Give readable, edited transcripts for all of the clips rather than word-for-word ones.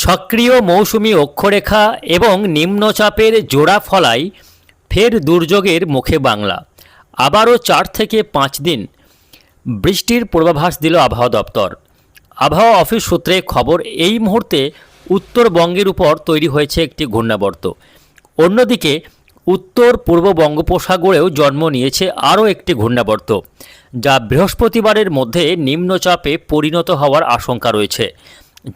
সক্রিয় মৌসুমি অক্ষরেখা এবং নিম্নচাপের জোড়া ফলায় ফের দুর্যোগের মুখে বাংলা। আবারও 4 থেকে 5 দিন বৃষ্টির পূর্বাভাস দিল আবহাওয়া দপ্তর। আবহাওয়া অফিস সূত্রে খবর, এই মুহূর্তে উত্তরবঙ্গের উপর তৈরি হয়েছে একটি ঘূর্ণাবর্ত। অন্যদিকে উত্তর পূর্ব বঙ্গোপসাগরেও জন্ম নিয়েছে আরও একটি ঘূর্ণাবর্ত, যা বৃহস্পতিবারের মধ্যে নিম্নচাপে পরিণত হওয়ার আশঙ্কা রয়েছে,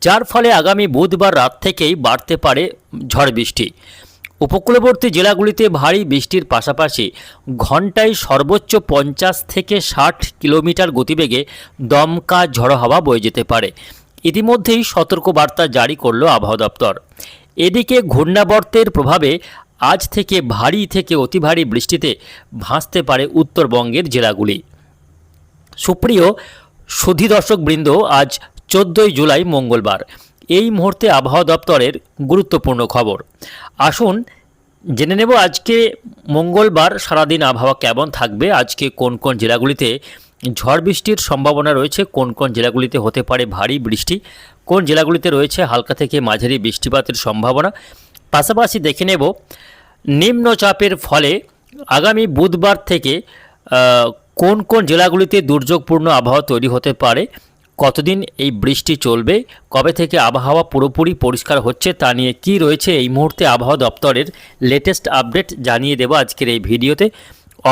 যার ফলে আগামী বুধবার রাত থেকেই বাড়তে পারে ঝড় বৃষ্টি। উপকূলবর্তী জেলাগুলিতে ভারী বৃষ্টির পাশাপাশি ঘন্টায় সর্বোচ্চ 50 থেকে 60 কিলোমিটার গতিবেগে দমকা ঝড়ো হাওয়া বয়ে যেতে পারে। ইতিমধ্যেই সতর্কবার্তা জারি করল আবহাওয়া দপ্তর। এদিকে ঘূর্ণাবর্তের প্রভাবে আজ থেকে ভারী থেকে অতি ভারী বৃষ্টিতে ভাসতে পারে উত্তরবঙ্গের জেলাগুলি। সুপ্রিয় সুধী দর্শকবৃন্দ, আজ 14ই জুলাই মঙ্গলবার। এই মুহূর্তে আবহাওয়া দপ্তরের গুরুত্বপূর্ণ খবর। আসুন জেনে নেব আজকে মঙ্গলবার সারাদিন আবহাওয়া কেমন থাকবে, আজকে কোন কোন জেলাগুলিতে ঝড় বৃষ্টির সম্ভাবনা রয়েছে, কোন কোন জেলাগুলিতে হতে পারে ভারী বৃষ্টি, কোন জেলাগুলিতে রয়েছে হালকা থেকে মাঝারি বৃষ্টিপাতের সম্ভাবনা। পাশাপাশি দেখে নেব নিম্নচাপের ফলে আগামী বুধবার থেকে কোন কোন জেলাগুলিতে দুর্যোগপূর্ণ আবহাওয়া তৈরি হতে পারে, কতদিন এই বৃষ্টি চলবে, কবে থেকে আবহাওয়া পুরোপুরি পরিষ্কার হচ্ছে তা নিয়ে কি রয়েছে এই মুহূর্তে আবহাওয়া দপ্তরের লেটেস্ট আপডেট জানিয়ে দেব আজকের এই ভিডিওতে।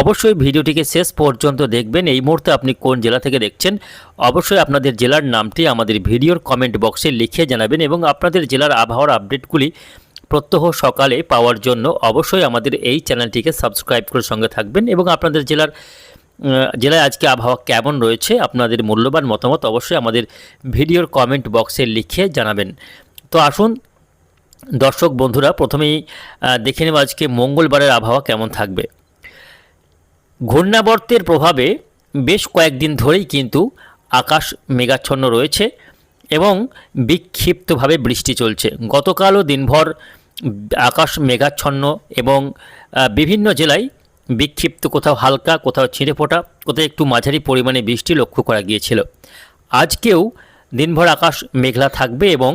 অবশ্যই ভিডিওটিকে শেষ পর্যন্ত দেখবেন। এই মুহূর্তে আপনি কোন জেলা থেকে দেখছেন, অবশ্যই আপনাদের জেলার নামটি আমাদের ভিডিওর কমেন্ট বক্সে লিখে জানাবেন এবং আপনাদের জেলার আবহাওয়ার আপডেটগুলি প্রত্যহ সকালে পাওয়ার জন্য অবশ্যই আমাদের এই চ্যানেলটিকে সাবস্ক্রাইব করে সঙ্গে থাকবেন এবং আপনাদের জেলায় আজকে আবহাওয়া কেমন রয়েছে আপনাদের মূল্যবান মতামত অবশ্যই আমাদের ভিডিওর কমেন্ট বক্সে লিখে জানাবেন। তো আসুন দর্শক বন্ধুরা, প্রথমেই দেখে নেব আজকে মঙ্গলবারের আবহাওয়া কেমন থাকবে। ঘূর্ণাবর্তের প্রভাবে বেশ কয়েকদিন ধরেই কিন্তু আকাশ মেঘাচ্ছন্ন রয়েছে এবং বিক্ষিপ্তভাবে বৃষ্টি চলছে। গতকালও দিনভর আকাশ মেঘাচ্ছন্ন এবং বিভিন্ন জেলায় বিক্ষিপ্ত, কোথাও হালকা, কোথাও ছিঁড়ে ফোটা, কোথাও একটু মাঝারি পরিমাণে বৃষ্টি লক্ষ্য করা গিয়েছিল। আজকেও দিনভর আকাশ মেঘলা থাকবে এবং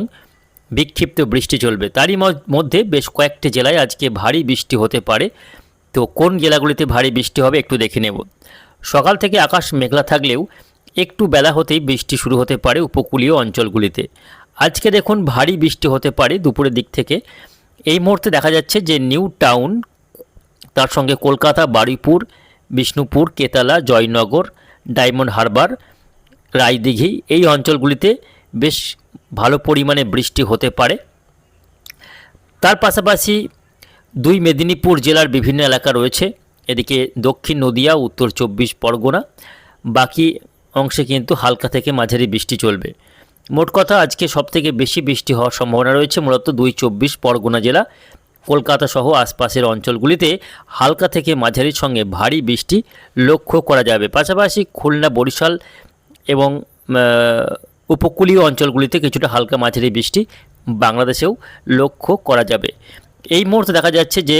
বিক্ষিপ্ত বৃষ্টি চলবে। তারই মধ্যে বেশ কয়েকটি জেলায় আজকে ভারী বৃষ্টি হতে পারে। তো কোন জেলাগুলিতে ভারী বৃষ্টি হবে একটু দেখে নেব। সকাল থেকে আকাশ মেঘলা থাকলেও একটু বেলা হতেই বৃষ্টি শুরু হতে পারে উপকূলীয় অঞ্চলগুলিতে। আজকে দেখুন ভারী বৃষ্টি হতে পারে দুপুরের দিক থেকে। এই মুহূর্তে দেখা যাচ্ছে যে নিউ টাউন, তার সঙ্গে কলকাতা, বারুইপুর, বিষ্ণুপুর, কেতালা, জয়নগর, ডায়মন্ড হারবার, রায়দিঘি এই অঞ্চলগুলিতে বেশ ভালো পরিমাণে বৃষ্টি হতে পারে। তার পাশাপাশি 2 মেদিনীপুর জেলার বিভিন্ন এলাকা রয়েছে। এদিকে দক্ষিণ নদিয়া, উত্তর 24 পরগনা, বাকি অংশে কিন্তু হালকা থেকে মাঝারি বৃষ্টি চলবে। মোট কথা আজকে সবথেকে বেশি বৃষ্টি হওয়ার সম্ভাবনা রয়েছে মূলত 24 পরগনা জেলা, কলকাতা সহ আশপাশের অঞ্চলগুলিতে হালকা থেকে মাঝারির সঙ্গে ভারী বৃষ্টি লক্ষ্য করা যাবে। পাশাপাশি খুলনা, বরিশাল এবং উপকূলীয় অঞ্চলগুলিতে কিছুটা হালকা মাঝারি বৃষ্টি বাংলাদেশেও লক্ষ্য করা যাবে। এই মুহূর্তে দেখা যাচ্ছে যে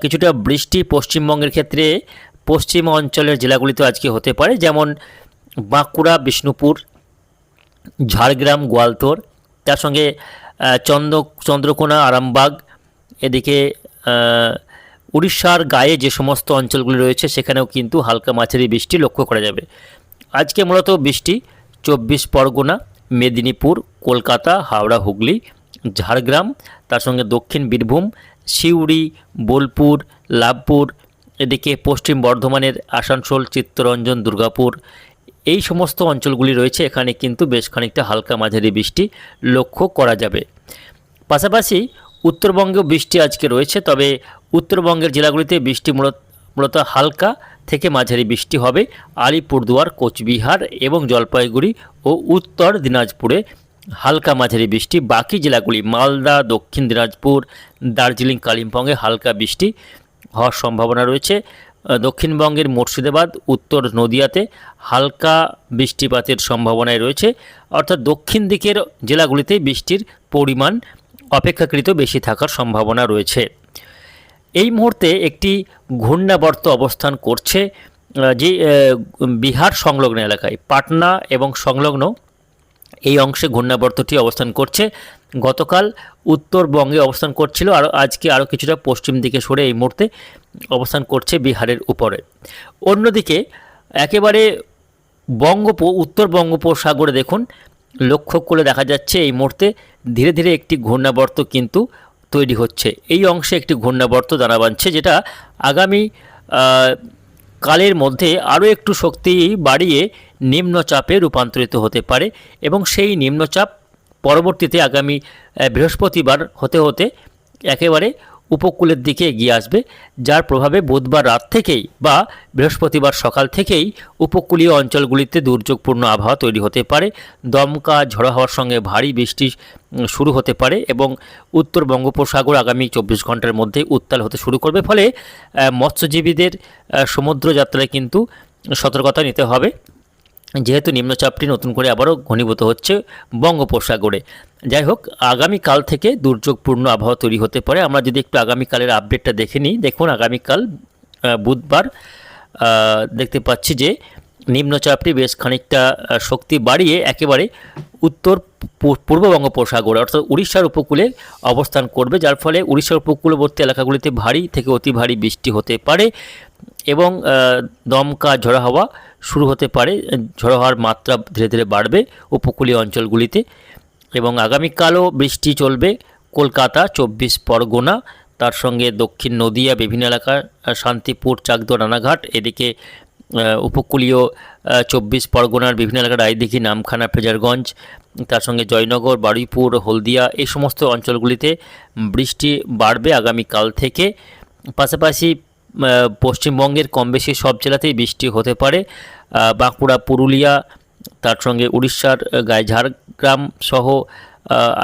কিছুটা বৃষ্টি পশ্চিমবঙ্গের ক্ষেত্রে পশ্চিম অঞ্চলের জেলাগুলিতে আজকে হতে পারে, যেমন বাঁকুড়া, বিষ্ণুপুর, ঝাড়গ্রাম, গোয়ালতোড়, তার সঙ্গে চন্দ্রকোনা, আরামবাগ, এদিকে উড়িষ্যার গায়ে যে সমস্ত অঞ্চলগুলি রয়েছে সেখানেও কিন্তু হালকা মাঝারি বৃষ্টি লক্ষ্য করা যাবে। আজকে মূলত বৃষ্টি 24 পরগনা, মেদিনীপুর, কলকাতা, হাওড়া, হুগলি, ঝাড়গ্রাম, তার সঙ্গে দক্ষিণ বীরভূম, সিউড়ি, বোলপুর, লাভপুর, এদিকে পশ্চিম বর্ধমানের আসানসোল, চিত্তরঞ্জন, দুর্গাপুর এই সমস্ত অঞ্চলগুলি রয়েছে, এখানে কিন্তু বেশ খানিকটা হালকা মাঝারি বৃষ্টি লক্ষ্য করা যাবে। পাশাপাশি উত্তরবঙ্গেও বৃষ্টি আজকে রয়েছে, তবে উত্তরবঙ্গের জেলাগুলিতে বৃষ্টি মূলত হালকা থেকে মাঝারি বৃষ্টি হবে। আলিপুরদুয়ার, কোচবিহার এবং জলপাইগুড়ি ও উত্তর দিনাজপুরে হালকা মাঝারি বৃষ্টি। বাকি জেলাগুলি মালদা, দক্ষিণ দিনাজপুর, দার্জিলিং, কালিম্পংয়ে হালকা বৃষ্টি হওয়ার সম্ভাবনা রয়েছে। দক্ষিণবঙ্গের মুর্শিদাবাদ, উত্তর নদিয়াতে হালকা বৃষ্টিপাতের সম্ভাবনায় রয়েছে, অর্থাৎ দক্ষিণ দিকের জেলাগুলিতে বৃষ্টির পরিমাণ অপেক্ষাকৃত বেশি থাকার সম্ভাবনা রয়েছে। এই মুহূর্তে একটি ঘূর্ণাবর্ত অবস্থান করছে যে বিহার সংলগ্ন এলাকায়, পাটনা এবং সংলগ্ন এই অংশে ঘূর্ণাবর্তটি অবস্থান করছে। গতকাল উত্তরবঙ্গে অবস্থান করছিল, আর আজকে আরও কিছুটা পশ্চিম দিকে সরে এই মুহূর্তে অবস্থান করছে বিহারের উপরে। অন্যদিকে একেবারে উত্তর বঙ্গোপসাগরে দেখুন, লক্ষ্য করে দেখা যাচ্ছে এই মুহূর্তে ধীরে ধীরে একটি ঘূর্ণাবর্ত কিন্তু তৈরি হচ্ছে। এই অংশে একটি ঘূর্ণাবর্ত দানা বাঁধছে, যেটা আগামী কালের মধ্যে আরও একটু শক্তি বাড়িয়ে নিম্নচাপে রূপান্তরিত হতে পারে, এবং সেই নিম্নচাপ পরবর্তীতে আগামী বৃহস্পতিবার হতে হতে একেবারে উপকূলের দিকে এগিয়ে আসবে, যার প্রভাবে বুধবার রাত থেকেই বা বৃহস্পতিবার সকাল থেকেই উপকূলীয় অঞ্চলগুলিতে দুর্যোগপূর্ণ আবহাওয়া তৈরি হতে পারে। দমকা ঝড়ো হাওয়ার সঙ্গে ভারী বৃষ্টি শুরু হতে পারে, এবং উত্তর বঙ্গোপসাগর আগামী 24 ঘন্টার মধ্যে উত্তাল হতে শুরু করবে। ফলে মৎস্যজীবীদের সমুদ্র যাত্রায় কিন্তু সতর্কতা নিতে হবে, যেহেতু নিম্নচাপটি নতুন করে আবারও ঘনীভূত হচ্ছে বঙ্গোপসাগরে। যাই হোক, আগামীকাল থেকে দুর্যোগপূর্ণ আবহাওয়া তৈরি হতে পারে। আমরা যদি একটু আগামীকালের আপডেটটা দেখে নিই, দেখুন আগামীকাল বুধবার দেখতে পাচ্ছি যে নিম্নচাপটি বেশ খানিকটা শক্তি বাড়িয়ে একেবারে উত্তর পূর্ব বঙ্গোপসাগর অর্থাৎ উড়িষ্যার উপকূলে অবস্থান করবে, যার ফলে উড়িষ্যার উপকূলবর্তী এলাকাগুলিতে ভারী থেকে অতি ভারী বৃষ্টি হতে পারে, এবং দমকা ঝড়ো হাওয়া শুরু হতে পারে। ঝড়ো হাওয়ার মাত্রা ধীরে ধীরে বাড়বে উপকূলীয় অঞ্চলগুলিতে, এবং আগামীকালও বৃষ্টি চলবে কলকাতা, 24 পরগনা, তার সঙ্গে দক্ষিণ নদিয়া বিভিন্ন এলাকা, শান্তিপুর, চাকদহ, রানাঘাট, এদিকে উপকূলীয় 24 পরগনার বিভিন্ন এলাকা, রায়দিঘি, নামখানা, ফ্রেজারগঞ্জ, তার সঙ্গে জয়নগর, বারুইপুর, হলদিয়া, এই সমস্ত অঞ্চলগুলিতে বৃষ্টি বাড়বে আগামীকাল থেকে। পাশাপাশি পশ্চিমবঙ্গের কম বেশি সব জেলাতেই বৃষ্টি হতে পারে। বাঁকুড়া, পুরুলিয়া, তার সঙ্গে উড়িষ্যার গায়ে ঝাড়গ্রাম সহ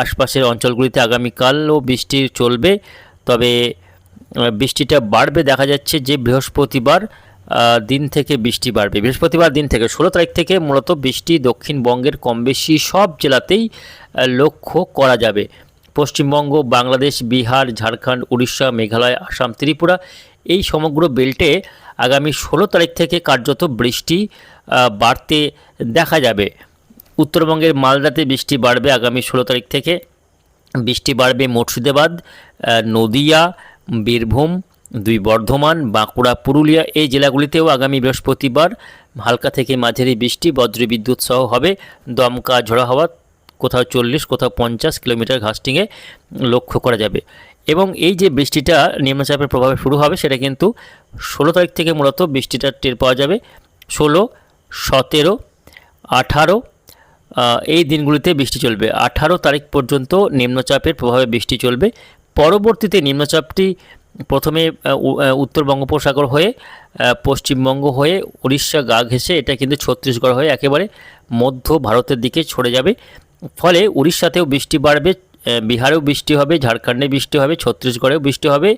আশপাশের অঞ্চলগুলিতে আগামীকালও বৃষ্টি চলবে। তবে বৃষ্টিটা বাড়বে, দেখা যাচ্ছে যে বৃহস্পতিবার দিন থেকে বৃষ্টি বাড়বে। বৃহস্পতিবার দিন থেকে 16 তারিখ থেকে মূলত বৃষ্টি দক্ষিণবঙ্গের কম বেশি সব জেলাতেই লক্ষ্য করা যাবে। পশ্চিমবঙ্গ, বাংলাদেশ, বিহার, ঝাড়খণ্ড, উড়িষ্যা, মেঘালয়, আসাম, ত্রিপুরা, এই সমগ্র বেল্টে আগামী 16 তারিখ থেকে কার্যত বৃষ্টি বাড়তে দেখা যাবে। উত্তরবঙ্গের মালদাতে বৃষ্টি বাড়বে আগামী 16 তারিখ থেকে। বৃষ্টি বাড়বে মুর্শিদাবাদ, নদিয়া, বীরভূম, 2 বর্ধমান, বাঁকুড়া, পুরুলিয়া, এই জেলাগুলিতেও আগামী বৃহস্পতিবার হালকা থেকে মাঝারি বৃষ্টি, বজ্রবিদ্যুৎ সহ হবে। দমকা ঝড়ো হাওয়া কোথাও 40, কোথাও 50 কিলোমিটার ঘাস্টিংয়ে লক্ষ্য করা যাবে। এবং এই যে বৃষ্টিটা নিম্নচাপের প্রভাবে শুরু হবে, সেটা কিন্তু 16 তারিখ থেকে মূলত বৃষ্টিটা টের পাওয়া যাবে। 16, 17, 18 এই দিনগুলিতে বৃষ্টি চলবে। 18 তারিখ পর্যন্ত নিম্নচাপের প্রভাবে বৃষ্টি চলবে। পরবর্তীতে নিম্নচাপটি প্রথমে উত্তর বঙ্গোপসাগর হয়ে পশ্চিমবঙ্গ হয়ে উড়িষ্যা গা ঘেঁষে এটা কিন্তু ছত্তিশগড় হয়ে একেবারে মধ্য ভারতের দিকে ছড়ে যাবে। ফলে উড়িষ্যাতেও বৃষ্টি বাড়বে, বিহারেও বৃষ্টি হবে, ঝাড়খণ্ডে বৃষ্টি হবে, ছত্তিশগড়েও বৃষ্টি হবে।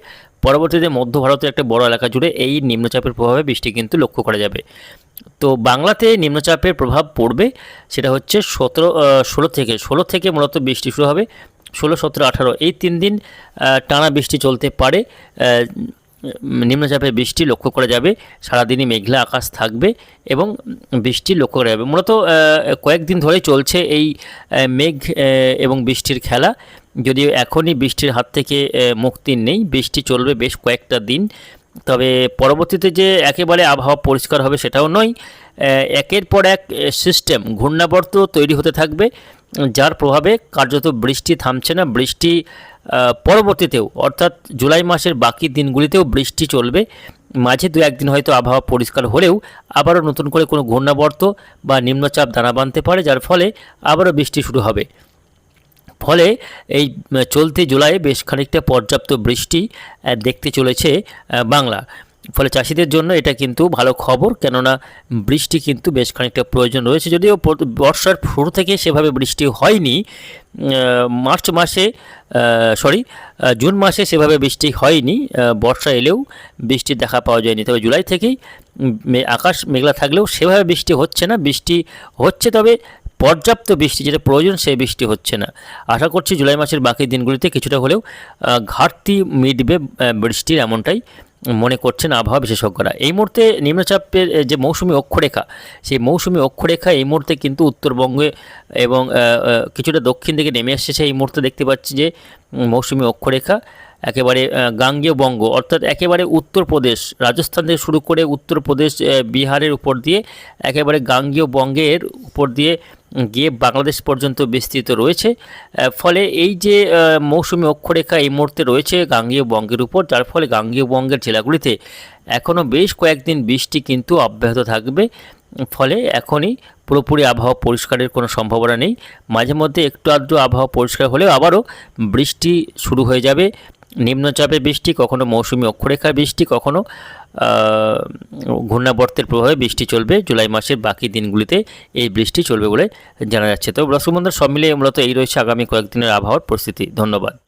পরবর্তীতে মধ্য ভারতের একটা বড় এলাকা জুড়ে এই নিম্নচাপের প্রভাবে বৃষ্টি কিন্তু লক্ষ্য করা যাবে। তো বাংলাতে নিম্নচাপের প্রভাব পড়বে, সেটা হচ্ছে 16 থেকে মূলত বৃষ্টি শুরু হবে। 16, 17, 18 এই 3 দিন টানা বৃষ্টি চলতে পারে। নিম্নচাপের বৃষ্টি লক্ষ্য করা যাবে, সারাদিনই মেঘলা আকাশ থাকবে এবং বৃষ্টি লক্ষ্য করা যাবে। মূলত কয়েকদিন ধরে চলছে এই মেঘ এবং বৃষ্টির খেলা, যদিও এখনই বৃষ্টির হাত থেকে মুক্তি নেই, বৃষ্টি চলবে বেশ কয়েকটা দিন। তবে পরবর্তীতে যে একেবারে আবহাওয়া পরিষ্কার হবে সেটাও নয়, একের পর এক সিস্টেম ঘূর্ণাবর্ত তৈরি হতে থাকবে, যার প্রভাবে কার্যত বৃষ্টি থামছে না। বৃষ্টি পরবর্তীতেও অর্থাৎ জুলাই মাসের বাকি দিনগুলিতেও বৃষ্টি চলবে। মাঝে 2-1 দিন হয়তো আবহাওয়া পরিষ্কার হলেও আবারও নতুন করে কোনো ঘূর্ণাবর্ত বা নিম্নচাপ দানা বাঁধতে পারে, যার ফলে আবারও বৃষ্টি শুরু হবে। ফলে এই চলতি জুলাইয়ে বেশ খানিকটা পর্যাপ্ত বৃষ্টি দেখতে চলেছে বাংলা। ফলে চাষিদের জন্য এটা কিন্তু ভালো খবর, কেননা বৃষ্টি কিন্তু বেশ খানিকটা প্রয়োজন রয়েছে। যদিও বর্ষার শুরু থেকে সেভাবে বৃষ্টি হয়নি, জুন মাসে সেভাবে বৃষ্টি হয়নি, বর্ষা এলেও বৃষ্টির দেখা পাওয়া যায়নি। তবে জুলাই থেকেই আকাশ মেঘলা থাকলেও সেভাবে বৃষ্টি হচ্ছে না, বৃষ্টি হচ্ছে তবে পর্যাপ্ত বৃষ্টি যেটা প্রয়োজন সেই বৃষ্টি হচ্ছে না। আশা করছি জুলাই মাসের বাকি দিনগুলিতে কিছুটা হলেও ঘাটতি মিটবে বৃষ্টির, এমনটাই মনে করছেন আবহাওয়া বিশেষজ্ঞরা। এই মুহূর্তে নিম্নচাপের যে মৌসুমি অক্ষরেখা, সেই মৌসুমি অক্ষরেখা এই মুহূর্তে কিন্তু উত্তরবঙ্গে এবং কিছুটা দক্ষিণ দিকে নেমে এসেছে। এই মুহূর্তে দেখতে পাচ্ছি যে মৌসুমি অক্ষরেখা একেবারে গাঙ্গেয় বঙ্গ, অর্থাৎ একেবারে উত্তরপ্রদেশ, রাজস্থান থেকে শুরু করে উত্তরপ্রদেশ, বিহারের উপর দিয়ে একেবারে গাঙ্গেয় বঙ্গের উপর দিয়ে গিয়ে বাংলাদেশ পর্যন্ত বিস্তৃত রয়েছে। ফলে এই যে মৌসুমি অক্ষরেখা এই মুহূর্তে রয়েছে গাঙ্গেয় বঙ্গের উপর, যার ফলে গাঙ্গেয় বঙ্গের জেলাগুলিতে এখনও বেশ কয়েকদিন বৃষ্টি কিন্তু অব্যাহত থাকবে। ফলে এখনই পুরোপুরি আবহাওয়া পরিষ্কারের কোনো সম্ভাবনা নেই। মাঝে মধ্যে একটু আধটু আবহাওয়া পরিষ্কার হলেও আবারও বৃষ্টি শুরু হয়ে যাবে। নিম্নচাপের বৃষ্টি, কখনো মৌসুমি অক্ষরেখার বৃষ্টি, কখনো ঘূর্ণাবর্তের প্রভাবে বৃষ্টি চলবে। জুলাই মাসের বাকি দিনগুলিতে এই বৃষ্টি চলবে বলে জানা যাচ্ছে। তো দর্শক বন্ধুরা, সব মিলিয়ে মূলত এই রয়েছে আগামী কয়েকদিনের আবহাওয়ার পরিস্থিতি। ধন্যবাদ।